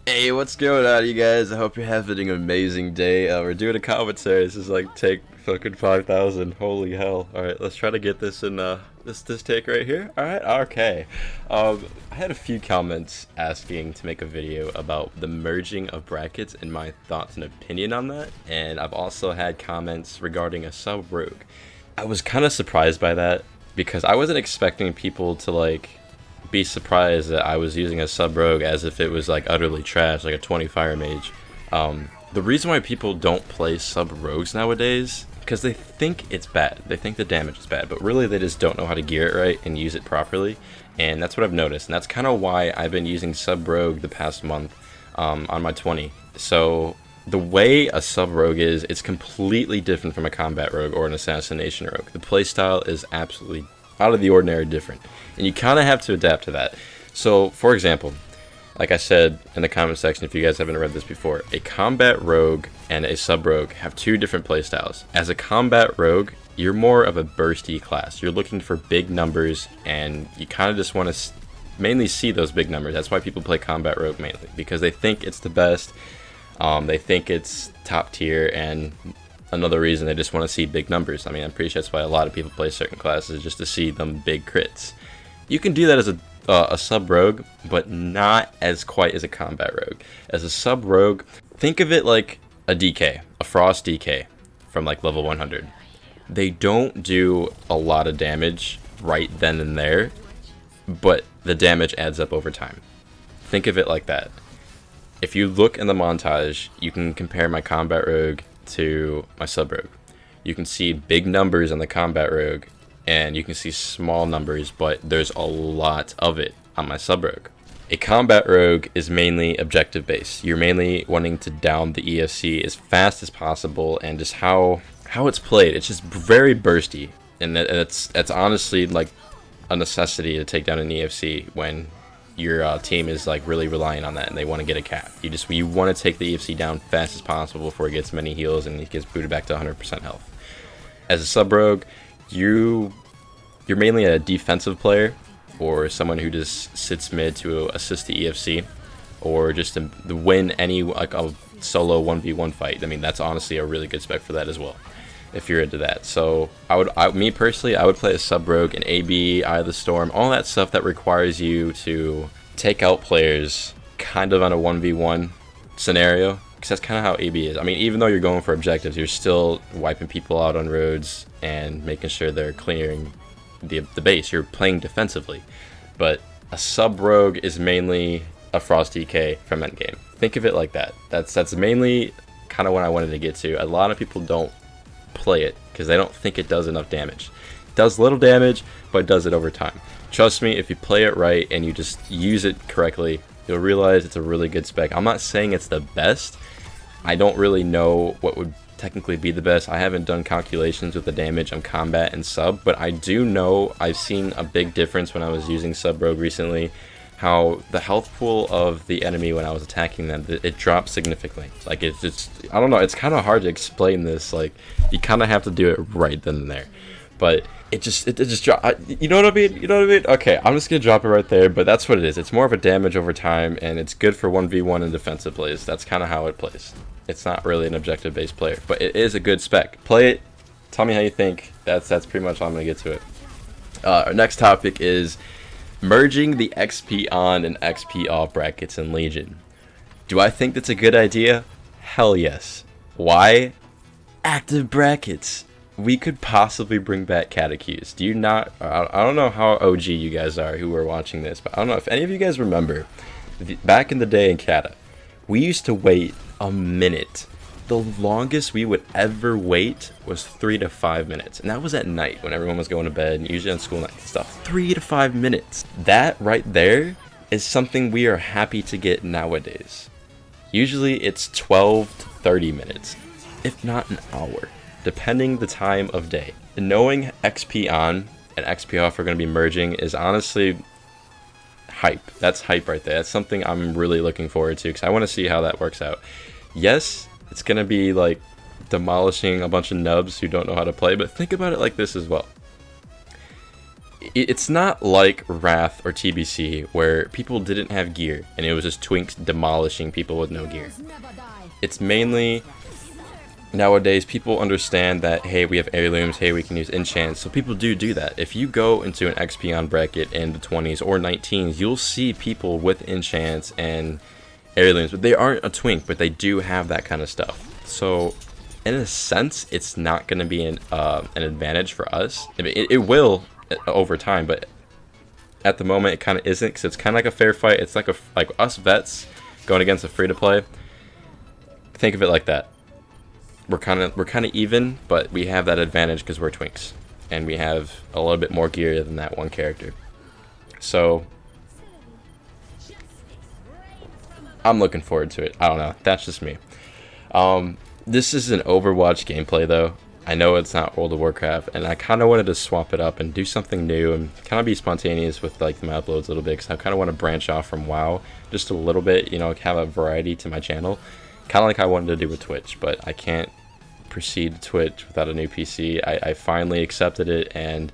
Hey, what's going on, you guys? I hope you're having an amazing day. We're doing a commentary. This is like take fucking 5,000. Holy hell! All right, let's try to get this in this take right here. All right, okay. I had a few comments asking to make a video about the merging of brackets and my thoughts and opinion on that, and I've also had comments regarding a sub rogue. I was kind of surprised by that because I wasn't expecting people to like be surprised that I was using a sub rogue as if it was like utterly trash, like a 20 fire mage. The reason why people don't play sub rogues nowadays, because they think it's bad. They think the damage is bad, but really they just don't know how to gear it right and use it properly. And that's what I've noticed, and that's kind of why I've been using sub rogue the past month on my 20. So the way a sub rogue is, it's completely different from a combat rogue or an assassination rogue. The playstyle is absolutely out of the ordinary different, and you kind of have to adapt to that. So for example, like I said in the comment section, if you guys haven't read this before, a combat rogue and a sub rogue have two different playstyles. As a combat rogue, you're more of a bursty class. You're looking for big numbers, and you kind of just want to mainly see those big numbers. That's why people play combat rogue mainly, because they think it's the best. They think it's top tier, and another reason they just want to see big numbers. I mean, I'm pretty sure that's why a lot of people play certain classes, just to see them big crits. You can do that as a sub rogue, but not as quite as a combat rogue. As a sub rogue, think of it like a DK, a frost DK from like level 100. They don't do a lot of damage right then and there, but the damage adds up over time. Think of it like that. If you look in the montage, you can compare my combat rogue to my sub rogue. You can see big numbers on the combat rogue, and you can see small numbers, but there's a lot of it on my sub rogue. A combat rogue is mainly objective based. You're mainly wanting to down the EFC as fast as possible, and just how it's played, it's just very bursty, and it's honestly like a necessity to take down an EFC when your team is like really relying on that and they want to get a cap. You want to take the EFC down fast as possible before it gets many heals and it gets booted back to 100% health. As a sub rogue, you're mainly a defensive player, or someone who just sits mid to assist the EFC, or just to win any like a solo 1v1 fight. I mean, that's honestly a really good spec for that as well, if you're into that. So me personally, I would play a sub rogue, an AB, Eye of the Storm, all that stuff that requires you to take out players kind of on a 1v1 scenario, because that's kind of how AB is. I mean, even though you're going for objectives, you're still wiping people out on roads and making sure they're clearing the base. You're playing defensively, but a sub rogue is mainly a frost DK from endgame. Think of it like that. That's mainly kind of what I wanted to get to. A lot of people don't play it because they don't think it does enough damage. It does little damage, but it does it over time. Trust me, if you play it right and you just use it correctly, you'll realize it's a really good spec. I'm not saying it's the best. I don't really know what would technically be the best. I haven't done calculations with the damage on combat and sub, but I do know I've seen a big difference when I was using sub rogue recently, how the health pool of the enemy when I was attacking them, it dropped significantly. Like it's I don't know, it's kind of hard to explain this. Like you kind of have to do it right then and there, but it just dropped. You know what I mean? You know what I mean? Okay, I'm just gonna drop it right there. But that's what it is. It's more of a damage over time, and it's good for 1v1 and defensive plays. That's kind of how it plays. It's not really an objective based player, but it is a good spec. Play it. Tell me how you think. That's pretty much all I'm gonna get to it. Our next topic is merging the XP on and XP off brackets in Legion. Do I think that's a good idea? Hell yes. Why? Active brackets. We could possibly bring back Catechuse. Do you not? I don't know how OG you guys are who are watching this, but I don't know if any of you guys remember back in the day in Cata, we used to wait a minute. The longest we would ever wait was 3 to 5 minutes, and that was at night when everyone was going to bed, and usually on school nights and stuff. 3 to 5 minutes. That right there is something we are happy to get nowadays. Usually it's 12 to 30 minutes, if not an hour, depending the time of day. And knowing XP on and XP off are going to be merging is honestly hype. That's hype right there. That's something I'm really looking forward to, because I want to see how that works out. Yes, it's going to be like demolishing a bunch of nubs who don't know how to play, but think about it like this as well. it's not like Wrath or TBC where people didn't have gear and it was just twinks demolishing people with no gear. It's mainly nowadays people understand that, hey, we have heirlooms, hey, we can use enchants, so people do that. If you go into an XP bracket in the 20s or 19s, you'll see people with enchants and heirlooms, but they aren't a twink, but they do have that kind of stuff. So in a sense, it's not going to be an advantage for us. I mean, it will over time, but at the moment it kind of isn't, because it's kind of like a fair fight. It's like us vets going against a free-to-play. Think of it like that. We're kind of even, but we have that advantage because we're twinks and we have a little bit more gear than that one character. So I'm looking forward to it. I don't know, that's just me. This is an Overwatch gameplay though. I know it's not World of Warcraft, and I kind of wanted to swap it up and do something new and kind of be spontaneous with like my uploads a little bit, because I kind of want to branch off from WoW just a little bit, you know, have a variety to my channel. Kind of like I wanted to do with Twitch, but I can't proceed to Twitch without a new PC. I finally accepted it, and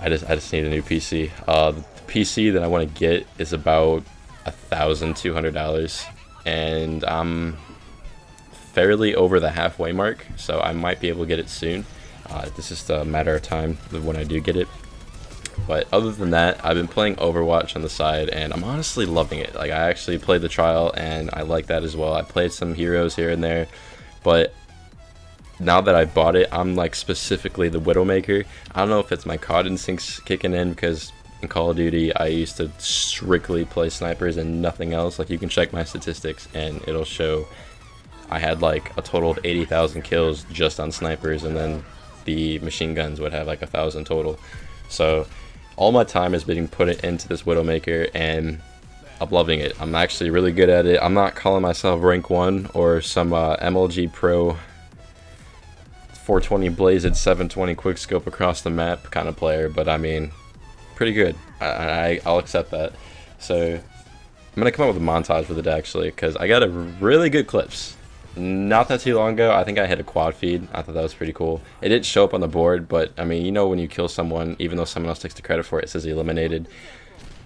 I just need a new PC. The PC that I want to get is about $1,200, and I'm fairly over the halfway mark, so I might be able to get it soon. This is just a matter of time when I do get it. But other than that, I've been playing Overwatch on the side, and I'm honestly loving it. Like, I actually played the trial, and I like that as well. I played some heroes here and there, but now that I bought it, I'm like specifically the Widowmaker. I don't know if it's my COD instincts kicking in, because in Call of Duty, I used to strictly play snipers and nothing else. Like, you can check my statistics, and it'll show I had like a total of 80,000 kills just on snipers, and then the machine guns would have like 1,000 total. So all my time has been put into this Widowmaker, and I'm loving it. I'm actually really good at it. I'm not calling myself rank 1 or some MLG Pro 420 Blazed 720 quickscope across the map kind of player, but I mean, pretty good. I'll accept that. So I'm gonna come up with a montage with it actually, because I got a really good clips. Not that too long ago, I think I hit a quad feed. I thought that was pretty cool. It didn't show up on the board, but I mean, you know, when you kill someone, even though someone else takes the credit for it, it says eliminated.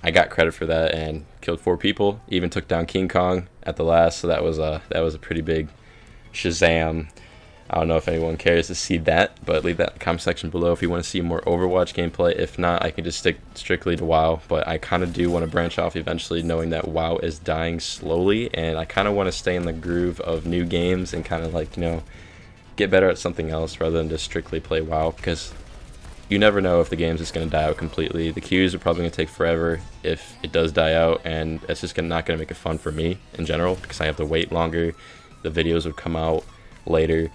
I got credit for that and killed 4 people. Even took down King Kong at the last, so that was a pretty big Shazam. I don't know if anyone cares to see that, but leave that in the comment section below if you want to see more Overwatch gameplay. If not, I can just stick strictly to WoW, but I kind of do want to branch off eventually, knowing that WoW is dying slowly, and I kind of want to stay in the groove of new games and kind of like, you know, get better at something else rather than just strictly play WoW, because you never know if the game's just going to die out completely. The queues are probably going to take forever if it does die out, and it's just not going to make it fun for me in general, because I have to wait longer. The videos would come out later,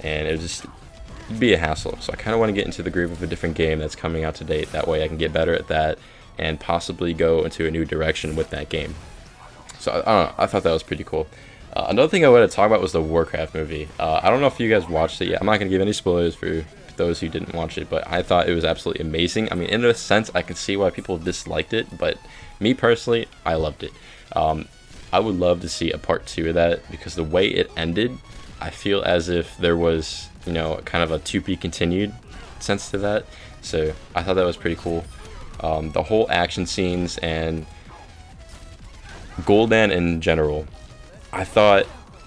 and it would just be a hassle. So I kind of want to get into the groove of a different game that's coming out to date. That way I can get better at that and possibly go into a new direction with that game. So I don't know, I thought that was pretty cool. Another thing I wanted to talk about was the Warcraft movie. I don't know if you guys watched it yet. I'm not going to give any spoilers for those who didn't watch it, but I thought it was absolutely amazing. I mean, in a sense, I can see why people disliked it, but me personally, I loved it. I would love to see a part 2 of that, because the way it ended, I feel as if there was, you know, kind of a to be continued sense to that. So I thought that was pretty cool. The whole action scenes and Gul'dan in general, I thought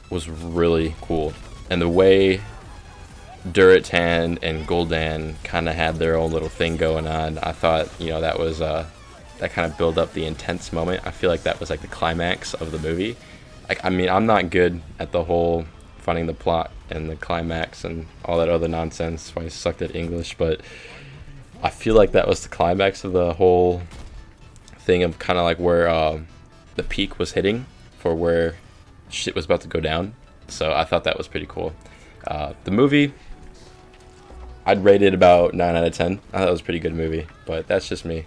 was really cool. And the way Durotan and Gul'dan kind of had their own little thing going on, I thought, you know, that was that kind of built up the intense moment. I feel like that was like the climax of the movie. Like, I mean, I'm not good at the whole finding the plot and the climax and all that other nonsense. That's why I sucked at English, but I feel like that was the climax of the whole thing, of kind of like where the peak was hitting for where shit was about to go down. So I thought that was pretty cool. The movie, I'd rate it about 9 out of 10. I thought it was a pretty good movie, but that's just me.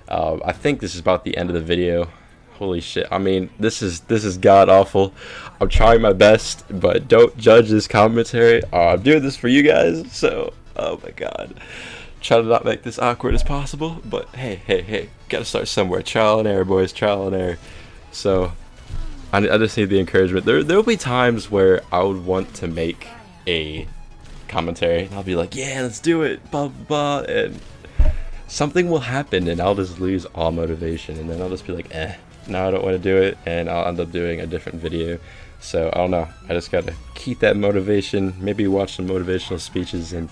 I think this is about the end of the video. Holy shit, I mean, this is god awful. I'm trying my best, but don't judge this commentary. I'm doing this for you guys, so oh my god. Try to not make this awkward as possible, but hey, gotta start somewhere. Trial and error, boys, trial and error. So I just need the encouragement. There'll be times where I would want to make a commentary and I'll be like, yeah, let's do it, blah blah blah, and something will happen and I'll just lose all motivation, and then I'll just be like, no, I don't want to do it, and I'll end up doing a different video. So I don't know, I just gotta keep that motivation, maybe watch some motivational speeches and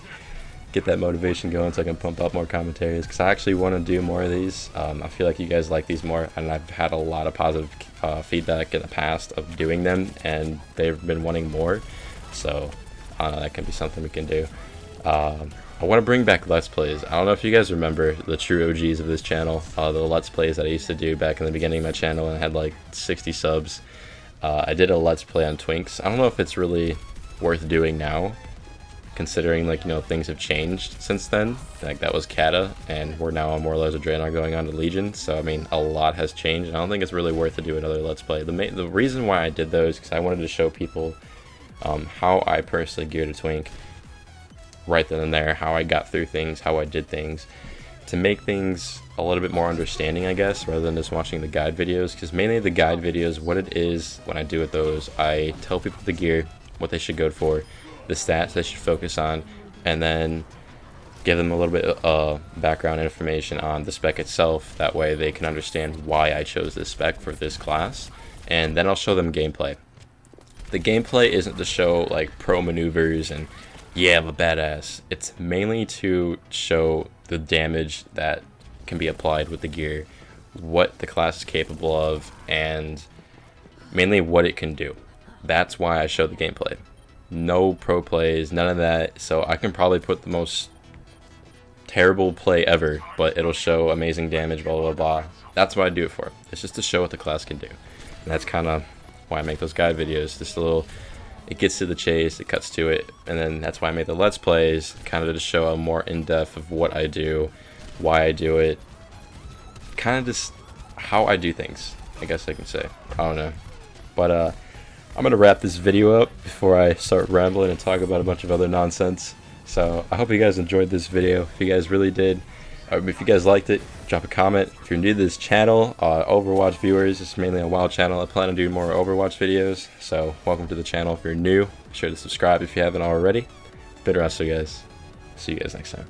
get that motivation going so I can pump up more commentaries, because I actually want to do more of these. I feel like you guys like these more, and I've had a lot of positive feedback in the past of doing them, and they've been wanting more. So that can be something we can do. I want to bring back Let's Plays. I don't know if you guys remember the true OGs of this channel, the Let's Plays that I used to do back in the beginning of my channel, and I had like 60 subs. I did a Let's Play on Twinks. I don't know if it's really worth doing now, considering, like, you know, things have changed since then. Like, that was Kata, and we're now on Warlords of Draenor going on to Legion, so I mean, a lot has changed, and I don't think it's really worth to do another Let's Play. The reason why I did those, because I wanted to show people how I personally geared a Twink right then and there, how I got through things, how I did things, to make things a little bit more understanding, I guess, rather than just watching the guide videos. Because mainly the guide videos, what it is when I do with those, I tell people the gear, what they should go for, the stats they should focus on, and then give them a little bit of background information on the spec itself. That way they can understand why I chose this spec for this class, and then I'll show them gameplay. The gameplay isn't to show like pro maneuvers and yeah, I'm a badass. It's mainly to show the damage that can be applied with the gear, what the class is capable of, and mainly what it can do. That's why I show the gameplay. No pro plays, none of that. So I can probably put the most terrible play ever, but it'll show amazing damage, blah, blah, blah. That's what I do it for. It's just to show what the class can do. And that's kind of why I make those guide videos. Just a little, it gets to the chase, it cuts to it, and then that's why I made the Let's Plays, kind of to show a more in-depth of what I do, why I do it, kind of just how I do things, I guess I can say. I don't know. But I'm going to wrap this video up before I start rambling and talk about a bunch of other nonsense. So I hope you guys enjoyed this video. If you guys really did, if you guys liked it, drop a comment. If you're new to this channel, Overwatch viewers, it's mainly a WoW channel. I plan on doing more Overwatch videos, so welcome to the channel. If you're new, be sure to subscribe if you haven't already. Resto, guys. See you guys next time.